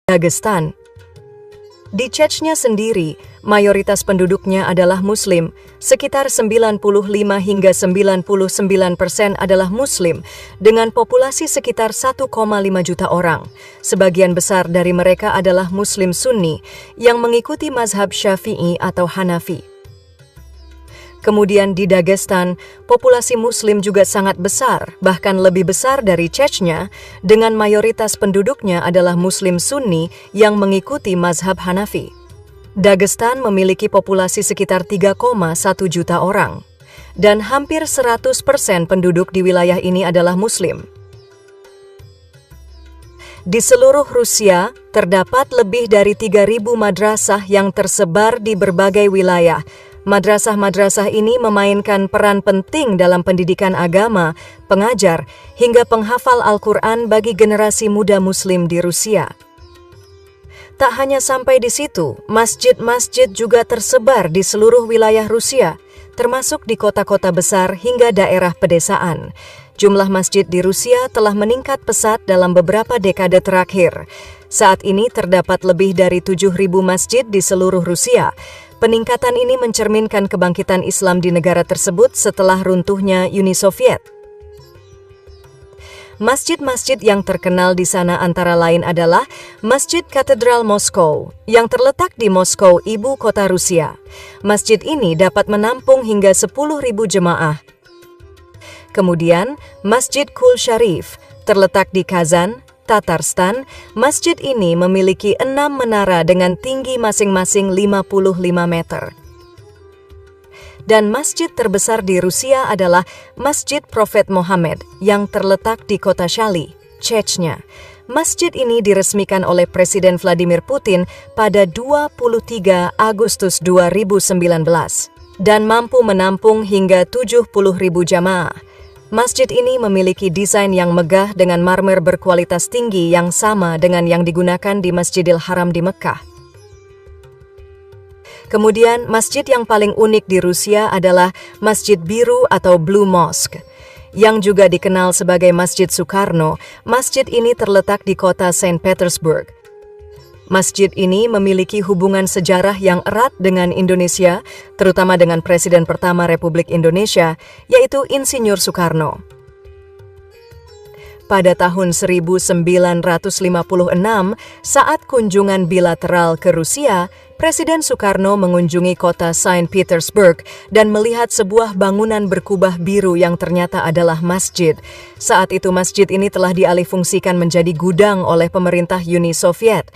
Dagestan. Di Chechnya sendiri, mayoritas penduduknya adalah Muslim, sekitar 95 hingga 99% adalah Muslim, dengan populasi sekitar 1,5 juta orang. Sebagian besar dari mereka adalah Muslim Sunni, yang mengikuti mazhab Syafi'i atau Hanafi. Kemudian di Dagestan, populasi Muslim juga sangat besar, bahkan lebih besar dari Chechnya, dengan mayoritas penduduknya adalah Muslim Sunni yang mengikuti mazhab Hanafi. Dagestan memiliki populasi sekitar 3,1 juta orang, dan hampir 100% penduduk di wilayah ini adalah Muslim. Di seluruh Rusia, terdapat lebih dari 3.000 madrasah yang tersebar di berbagai wilayah. Madrasah-madrasah ini memainkan peran penting dalam pendidikan agama, pengajar, hingga penghafal Al-Quran bagi generasi muda Muslim di Rusia. Tak hanya sampai di situ, masjid-masjid juga tersebar di seluruh wilayah Rusia, termasuk di kota-kota besar hingga daerah pedesaan. Jumlah masjid di Rusia telah meningkat pesat dalam beberapa dekade terakhir. Saat ini terdapat lebih dari 7.000 masjid di seluruh Rusia. Peningkatan ini mencerminkan kebangkitan Islam di negara tersebut setelah runtuhnya Uni Soviet. Masjid-masjid yang terkenal di sana antara lain adalah Masjid Katedral Moskow, yang terletak di Moskow, ibu kota Rusia. Masjid ini dapat menampung hingga 10.000 jemaah. Kemudian, Masjid Kul Sharif, terletak di Kazan, Tatarstan. Masjid ini memiliki 6 menara dengan tinggi masing-masing 55 meter. Dan masjid terbesar di Rusia adalah Masjid Prophet Muhammad yang terletak di kota Shali, Chechnya. Masjid ini diresmikan oleh Presiden Vladimir Putin pada 23 Agustus 2019 dan mampu menampung hingga 70.000 jamaah. Masjid ini memiliki desain yang megah dengan marmer berkualitas tinggi yang sama dengan yang digunakan di Masjidil Haram di Mekkah. Kemudian, masjid yang paling unik di Rusia adalah Masjid Biru atau Blue Mosque, yang juga dikenal sebagai Masjid Soekarno. Masjid ini terletak di kota Saint Petersburg. Masjid ini memiliki hubungan sejarah yang erat dengan Indonesia, terutama dengan Presiden pertama Republik Indonesia, yaitu Insinyur Soekarno. Pada tahun 1956, saat kunjungan bilateral ke Rusia, Presiden Soekarno mengunjungi kota Saint Petersburg dan melihat sebuah bangunan berkubah biru yang ternyata adalah masjid. Saat itu masjid ini telah dialihfungsikan menjadi gudang oleh pemerintah Uni Soviet.